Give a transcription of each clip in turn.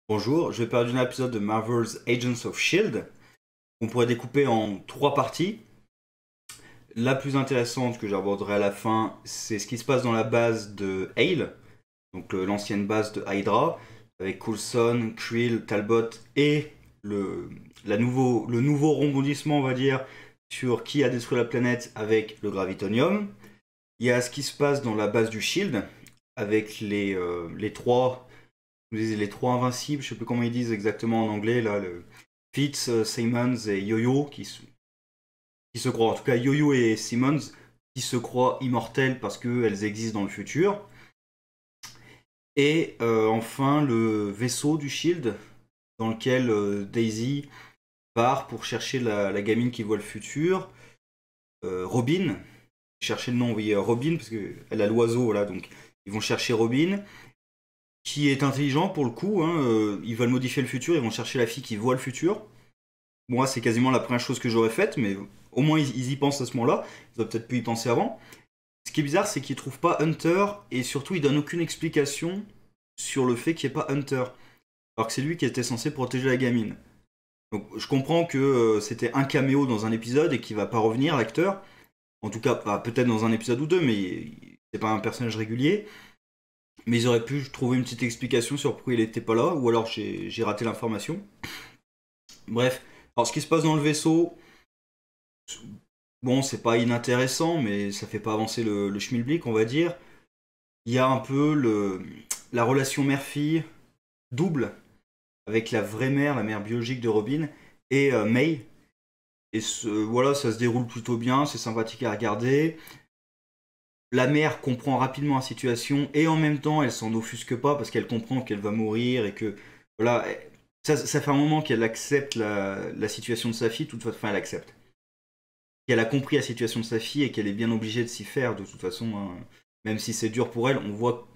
Bonjour, je vais parler d'un épisode de Marvel's Agents of Shield. On pourrait découper en trois parties. La plus intéressante que j'aborderai à la fin, c'est ce qui se passe dans la base de Hale, donc l'ancienne base de Hydra, avec Coulson, Krill, Talbot et le, le nouveau rebondissement, on va dire, sur qui a détruit la planète avec le Gravitonium. Il y a ce qui se passe dans la base du Shield, avec les trois les trois invincibles, je sais plus comment ils disent exactement en anglais, là, Fitz, Simmons et Yo-Yo, qui se croient, en tout cas Yo-Yo et Simmons, qui se croient immortels parce qu'elles existent dans le futur. Et enfin, le vaisseau du Shield, dans lequel Daisy part pour chercher la gamine qui voit le futur. Robin, chercher le nom, oui, Robin, parce qu'elle a l'oiseau, là, donc ils vont chercher Robin qui est intelligent pour le coup. Hein, ils veulent modifier le futur, ils vont chercher la fille qui voit le futur. Moi, c'est quasiment la première chose que j'aurais faite, mais au moins ils y pensent à ce moment-là. Ils auraient peut-être pu y penser avant. Ce qui est bizarre, c'est qu'ils trouvent pas Hunter, et surtout, ils donnent aucune explication sur le fait qu'il n'y ait pas Hunter. Alors que c'est lui qui était censé protéger la gamine. Donc je comprends que c'était un caméo dans un épisode et qu'il va pas revenir, l'acteur. En tout cas, peut-être dans un épisode ou deux, mais c'est pas un personnage régulier. Mais ils auraient pu trouver une petite explication sur pourquoi il était pas là, ou alors j'ai raté l'information. Bref, alors ce qui se passe dans le vaisseau, bon, c'est pas inintéressant, mais ça fait pas avancer le schmilblick, on va dire. Il y a un peu la relation mère-fille double avec la vraie mère, la mère biologique de Robin, et May. Et voilà, ça se déroule plutôt bien, c'est sympathique à regarder. La mère comprend rapidement la situation et en même temps elle s'en offusque pas parce qu'elle comprend qu'elle va mourir et que voilà, ça fait un moment qu'elle accepte la situation de sa fille, de toute façon elle accepte. Qu'elle a compris la situation de sa fille et qu'elle est bien obligée de s'y faire de toute façon, hein. Même si c'est dur pour elle, on voit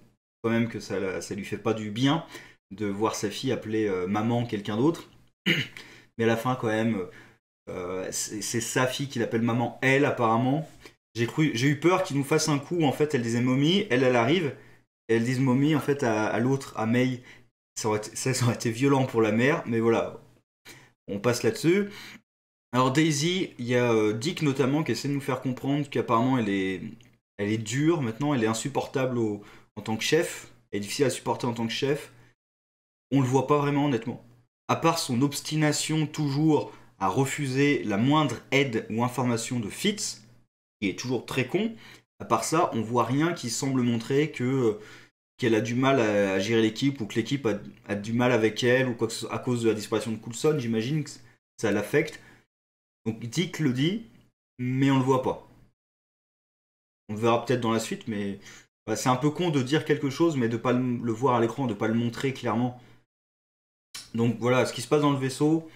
quand même que ça lui fait pas du bien de voir sa fille appeler maman quelqu'un d'autre. Mais à la fin quand même, c'est sa fille qui l'appelle maman elle apparemment. J'ai eu peur qu'il nous fasse un coup. En fait, elle disait mommy, elle arrive, et elle dit mommy en fait à l'autre, à May. Ça aurait été violent pour la mère, mais voilà, on passe là-dessus. Alors Daisy, il y a Dick notamment qui essaie de nous faire comprendre qu'apparemment elle est dure maintenant, elle est insupportable en tant que chef, elle est difficile à supporter en tant que chef. On le voit pas vraiment honnêtement. À part son obstination toujours à refuser la moindre aide ou information de Fitz, qui est toujours très con. À part ça, on voit rien qui semble montrer que qu'elle a du mal à gérer l'équipe ou que l'équipe a du mal avec elle ou quoi que ce soit à cause de la disparition de Coulson. J'imagine que ça l'affecte. Donc Dick le dit, mais on le voit pas. On le verra peut-être dans la suite, mais c'est un peu con de dire quelque chose, mais de pas le voir à l'écran, de pas le montrer clairement. Donc voilà, ce qui se passe dans le vaisseau,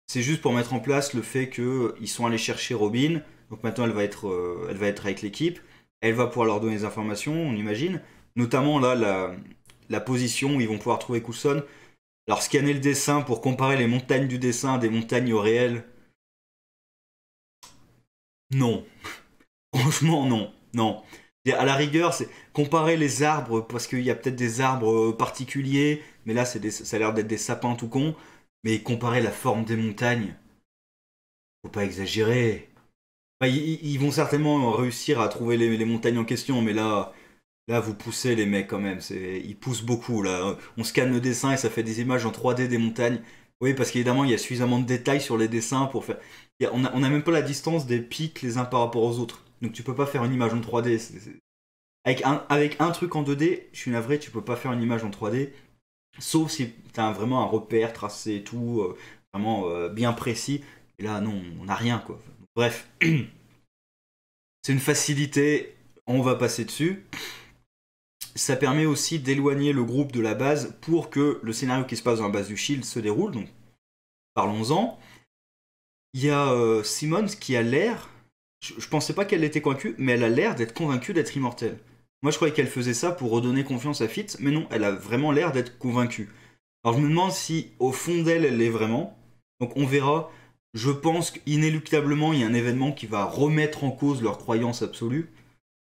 c'est juste pour mettre en place le fait qu'ils sont allés chercher Robin. Donc maintenant, elle va être avec l'équipe. Elle va pouvoir leur donner des informations, on imagine. Notamment là, la position où ils vont pouvoir trouver Coulson. Alors, scanner le dessin pour comparer les montagnes du dessin à des montagnes au réel. Non. Franchement, non. Non. Et à la rigueur, c'est comparer les arbres, parce qu'il y a peut-être des arbres particuliers, mais là, ça a l'air d'être des sapins tout con. Mais comparer la forme des montagnes, faut pas exagérer. Ils vont certainement réussir à trouver les montagnes en question, mais là, vous poussez les mecs quand même. Ils poussent beaucoup là. On scanne le dessin et ça fait des images en 3D des montagnes. Oui, parce qu'évidemment, il y a suffisamment de détails sur les dessins pour faire. On a même pas la distance des pics les uns par rapport aux autres. Donc tu peux pas faire une image en 3D. Avec un truc en 2D, je suis navré, tu peux pas faire une image en 3D. Sauf si t'as vraiment un repère tracé et tout, vraiment bien précis. Et là, non, on n'a rien quoi. Bref. C'est une facilité, on va passer dessus. Ça permet aussi d'éloigner le groupe de la base pour que le scénario qui se passe dans la base du Shield se déroule, donc parlons-en. Il y a Simmons qui a l'air, je pensais pas qu'elle était convaincue, mais elle a l'air d'être convaincue d'être immortelle. Moi je croyais qu'elle faisait ça pour redonner confiance à Fitz, mais non, elle a vraiment l'air d'être convaincue. Alors je me demande si au fond d'elle, elle l'est vraiment. Donc on verra. Je pense qu'inéluctablement, il y a un événement qui va remettre en cause leur croyance absolue.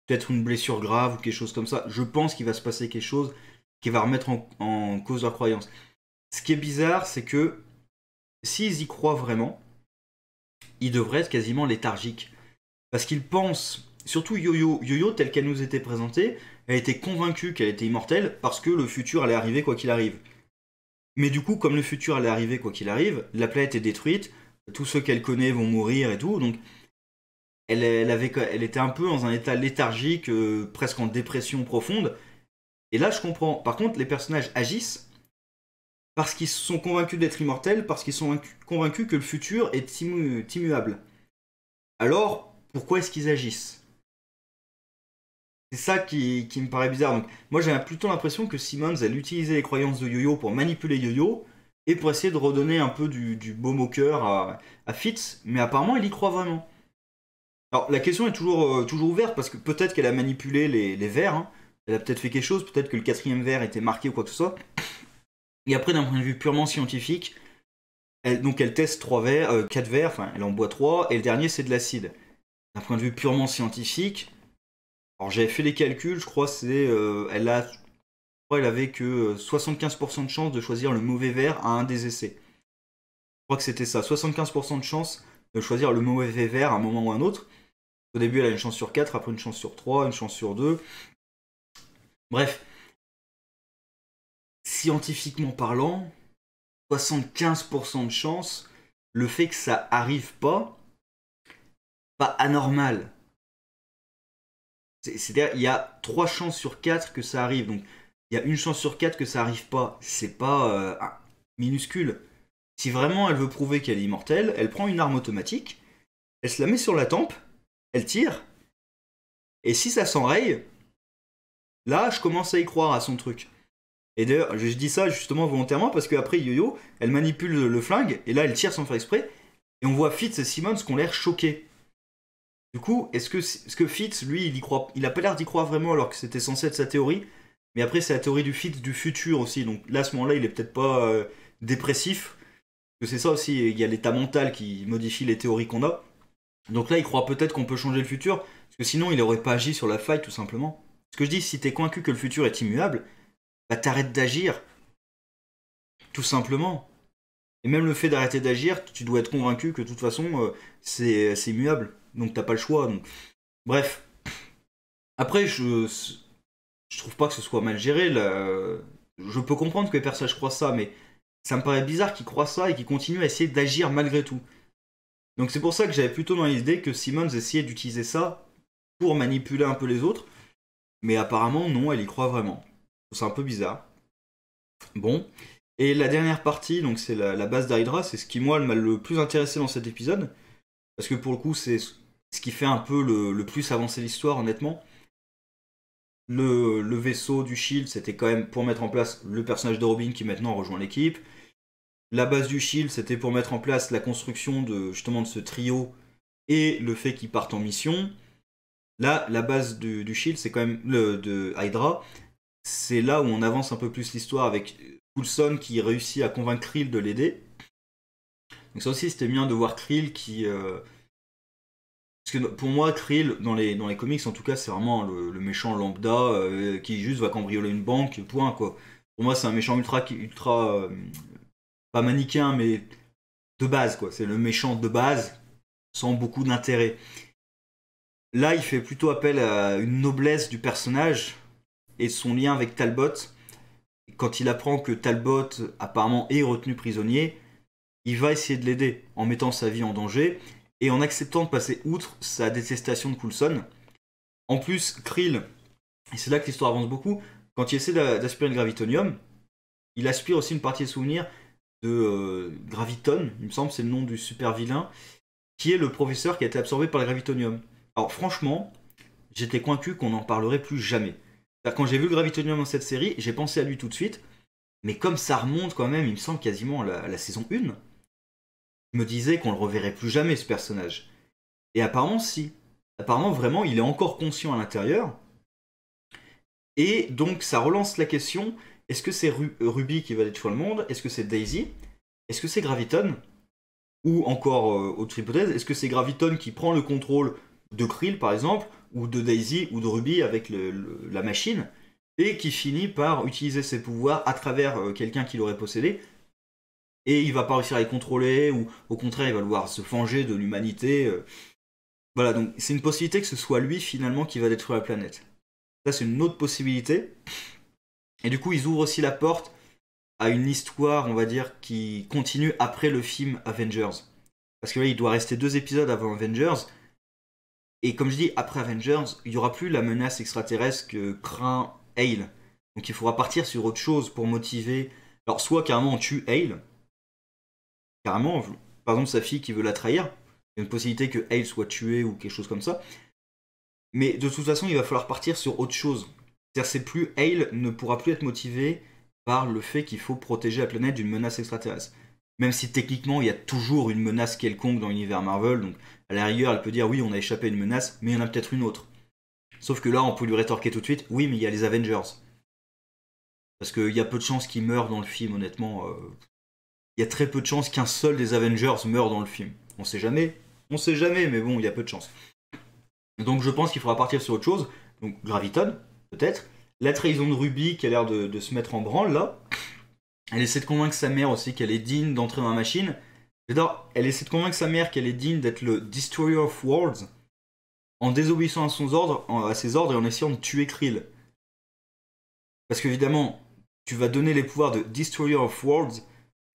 Peut-être une blessure grave ou quelque chose comme ça. Je pense qu'il va se passer quelque chose qui va remettre en cause leur croyance. ce qui est bizarre, c'est que s'ils y croient vraiment, ils devraient être quasiment léthargiques. Parce qu'ils pensent, surtout Yo-Yo, telle qu'elle nous était présentée, elle était convaincue qu'elle était immortelle parce que le futur allait arriver quoi qu'il arrive. Mais du coup, comme le futur allait arriver quoi qu'il arrive, la planète est détruite, tous ceux qu'elle connaît vont mourir et tout, donc elle était un peu dans un état léthargique, presque en dépression profonde. Et là, je comprends. Par contre, les personnages agissent parce qu'ils sont convaincus d'être immortels, parce qu'ils sont convaincus que le futur est immuable. Alors, pourquoi est-ce qu'ils agissent? C'est ça qui me paraît bizarre. Donc, moi, j'ai plutôt l'impression que Simmons, elle utilisait les croyances de Yo-Yo pour manipuler Yo-Yo et pour essayer de redonner un peu du baume au cœur à Fitz, mais apparemment, il y croit vraiment. Alors, la question est toujours ouverte parce que peut-être qu'elle a manipulé les vers, hein. Elle a peut-être fait quelque chose, peut-être que le quatrième vers était marqué ou quoi que ce soit. Et après, d'un point de vue purement scientifique, elle teste 4 vers, enfin, elle en boit 3, et le dernier, c'est de l'acide. D'un point de vue purement scientifique, alors j'avais fait les calculs, je crois elle avait que 75% de chance de choisir le mauvais verre à un des essais. Je crois que c'était ça, 75% de chance de choisir le mauvais verre à un moment ou à un autre. Au début, elle a une chance sur 4, après une chance sur 3, une chance sur 2. Bref, scientifiquement parlant, 75% de chance, le fait que ça arrive pas anormal. C'est-à-dire, il y a 3 chances sur 4 que ça arrive, donc il y a une chance sur 4 que ça arrive pas. C'est pas minuscule. Si vraiment elle veut prouver qu'elle est immortelle, elle prend une arme automatique, elle se la met sur la tempe, elle tire, et si ça s'enraye, là, je commence à y croire à son truc. Et d'ailleurs, je dis ça justement volontairement parce qu'après Yo-Yo, elle manipule le flingue et là elle tire sans faire exprès. Et on voit Fitz et Simmons qui ont l'air choqués. Du coup, est-ce que Fitz, lui, il a pas l'air d'y croire vraiment alors que c'était censé être sa théorie. Mais après, c'est la théorie du Fitz du futur aussi. Donc là, à ce moment-là, il est peut-être pas dépressif. Parce que c'est ça aussi, il y a l'état mental qui modifie les théories qu'on a. Donc là, il croit peut-être qu'on peut changer le futur. Parce que sinon, il aurait pas agi sur la faille tout simplement. Ce que je dis, si t'es convaincu que le futur est immuable, bah t'arrêtes d'agir, tout simplement. Et même le fait d'arrêter d'agir, tu dois être convaincu que de toute façon, c'est immuable. Donc t'as pas le choix. Donc. Bref. Après, je trouve pas que ce soit mal géré. Là. Je peux comprendre que les personnages croient ça, mais ça me paraît bizarre qu'ils croient ça et qu'ils continuent à essayer d'agir malgré tout. Donc c'est pour ça que j'avais plutôt dans l'idée que Simmons essayait d'utiliser ça pour manipuler un peu les autres. Mais apparemment, non, elle y croit vraiment. C'est un peu bizarre. Bon. Et la dernière partie, donc c'est la base d'Hydra, c'est ce qui moi m'a le plus intéressé dans cet épisode. Parce que pour le coup, c'est ce qui fait un peu le plus avancer l'histoire, honnêtement. Le vaisseau du Shield, c'était quand même pour mettre en place le personnage de Robin qui maintenant rejoint l'équipe. La base du Shield, c'était pour mettre en place la construction justement de ce trio et le fait qu'ils partent en mission. Là, la base du Shield, c'est quand même de Hydra. C'est là où on avance un peu plus l'histoire avec Coulson qui réussit à convaincre Krill de l'aider. Donc ça aussi, c'était bien de voir Krill qui... Parce que pour moi, Krill, dans les comics, en tout cas, c'est vraiment le méchant lambda qui juste va cambrioler une banque, point, quoi. Pour moi, c'est un méchant ultra pas manichéen, mais de base, quoi. C'est le méchant de base, sans beaucoup d'intérêt. Là, il fait plutôt appel à une noblesse du personnage et son lien avec Talbot. Quand il apprend que Talbot, apparemment, est retenu prisonnier, il va essayer de l'aider en mettant sa vie en danger et en acceptant de passer outre sa détestation de Coulson. En plus, Krill, et c'est là que l'histoire avance beaucoup, quand il essaie d'aspirer le gravitonium, il aspire aussi une partie des souvenirs de Graviton, il me semble c'est le nom du super vilain, qui est le professeur qui a été absorbé par le gravitonium. Alors franchement, j'étais convaincu qu'on n'en parlerait plus jamais. Quand j'ai vu le gravitonium dans cette série, j'ai pensé à lui tout de suite, mais comme ça remonte quand même, il me semble quasiment à la saison 1, je me disais qu'on le reverrait plus jamais ce personnage. Et apparemment si. Apparemment vraiment il est encore conscient à l'intérieur. Et donc ça relance la question, est-ce que c'est Ruby qui va détruire le monde? Est-ce que c'est Daisy? Est-ce que c'est Graviton? Ou encore, autre hypothèse, est-ce que c'est Graviton qui prend le contrôle de Krill par exemple, ou de Daisy, ou de Ruby avec la machine, et qui finit par utiliser ses pouvoirs à travers quelqu'un qui l'aurait possédé et il va pas réussir à les contrôler, ou au contraire il va vouloir se venger de l'humanité. Voilà, donc c'est une possibilité que ce soit lui finalement qui va détruire la planète. Ça c'est une autre possibilité. Et du coup ils ouvrent aussi la porte à une histoire, on va dire, qui continue après le film Avengers. Parce que là il doit rester 2 épisodes avant Avengers. Et comme je dis, après Avengers, il n'y aura plus la menace extraterrestre que craint Hale. Donc il faudra partir sur autre chose pour motiver. Alors soit carrément on tue Hale, carrément, par exemple sa fille qui veut la trahir, il y a une possibilité que Hale soit tué ou quelque chose comme ça. Mais de toute façon, il va falloir partir sur autre chose. C'est-à-dire c'est plus Hale ne pourra plus être motivé par le fait qu'il faut protéger la planète d'une menace extraterrestre. Même si techniquement il y a toujours une menace quelconque dans l'univers Marvel, donc à la rigueur elle peut dire oui on a échappé à une menace, mais il y en a peut-être une autre. Sauf que là on peut lui rétorquer tout de suite, oui mais il y a les Avengers. Parce qu'il y a peu de chances qu'il meure dans le film honnêtement. Il y a très peu de chances qu'un seul des Avengers meure dans le film. On sait jamais, mais bon il y a peu de chances. Donc je pense qu'il faudra partir sur autre chose, donc Graviton peut-être. La trahison de Ruby qui a l'air de se mettre en branle là. Elle essaie de convaincre sa mère aussi qu'elle est digne d'entrer dans la machine. J'adore, elle essaie de convaincre sa mère qu'elle est digne d'être le Destroyer of Worlds en désobéissant à ses ordres et en essayant de tuer Krill. Parce qu'évidemment, tu vas donner les pouvoirs de Destroyer of Worlds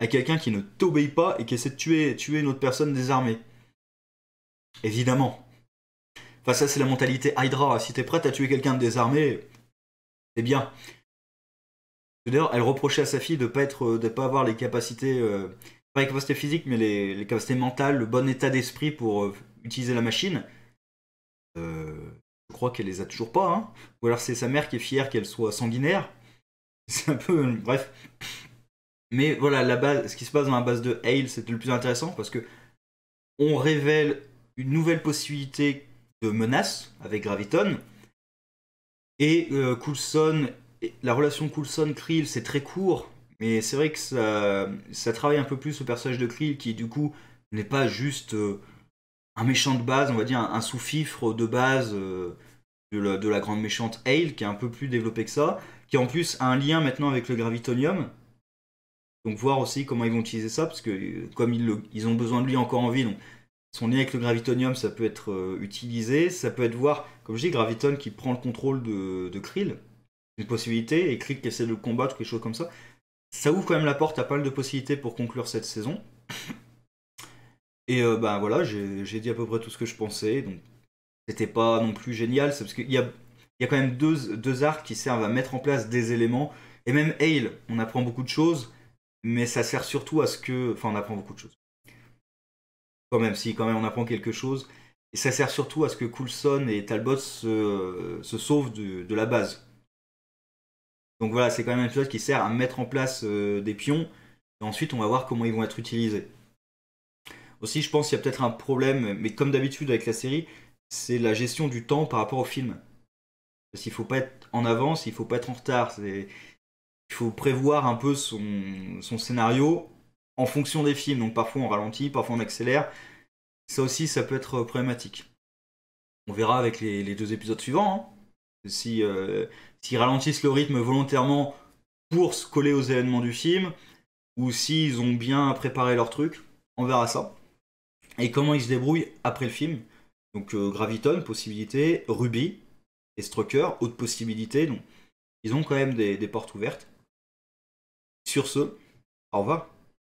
à quelqu'un qui ne t'obéit pas et qui essaie de tuer une autre personne désarmée. Évidemment. Enfin ça c'est la mentalité Hydra, si t'es prête à tuer quelqu'un de désarmé, c'est bien. D'ailleurs, elle reprochait à sa fille de pas avoir les capacités, pas les capacités physiques, mais les capacités mentales, le bon état d'esprit pour utiliser la machine. Je crois qu'elle les a toujours pas, hein. Ou alors c'est sa mère qui est fière qu'elle soit sanguinaire. C'est un peu, bref. Mais voilà, la base, ce qui se passe dans la base de Hale, c'était le plus intéressant parce que on révèle une nouvelle possibilité de menace avec Graviton. Et Coulson, la relation Coulson-Krill, c'est très court, mais c'est vrai que ça travaille un peu plus le personnage de Krill qui, du coup, n'est pas juste un méchant de base, on va dire un sous-fifre de base de la grande méchante Hale, qui est un peu plus développé que ça, qui en plus a un lien maintenant avec le Gravitonium. Donc voir aussi comment ils vont utiliser ça, parce que comme ils ont besoin de lui encore en vie, donc son lien avec le Gravitonium, ça peut être utilisé. Ça peut être voir, comme je dis, Graviton qui prend le contrôle de Krill. Une possibilité, et Krill qui essaie de le combattre, quelque chose comme ça. Ça ouvre quand même la porte à pas mal de possibilités pour conclure cette saison. Et ben voilà, j'ai dit à peu près tout ce que je pensais. Donc c'était pas non plus génial, c'est parce qu'il y a quand même deux arcs qui servent à mettre en place des éléments. Et même Hale, on apprend beaucoup de choses, mais ça sert surtout à ce que... Enfin, on apprend beaucoup de choses. Quand même on apprend quelque chose. Et ça sert surtout à ce que Coulson et Talbot se sauvent de la base. Donc voilà, c'est quand même un épisode qui sert à mettre en place des pions. Et ensuite, on va voir comment ils vont être utilisés. Aussi, je pense qu'il y a peut-être un problème, mais comme d'habitude avec la série, c'est la gestion du temps par rapport au film. Parce qu'il ne faut pas être en avance, il ne faut pas être en retard. Il faut prévoir un peu son scénario en fonction des films. Donc parfois on ralentit, parfois on accélère. Ça aussi, ça peut être problématique. On verra avec les 2 épisodes suivants. Hein. S'ils ralentissent le rythme volontairement pour se coller aux événements du film, ou s'ils ont bien préparé leur truc, on verra ça. Et comment ils se débrouillent après le film. Donc Graviton, possibilité, Ruby et Strucker, autre possibilité. Donc ils ont quand même des portes ouvertes. Sur ce, au revoir.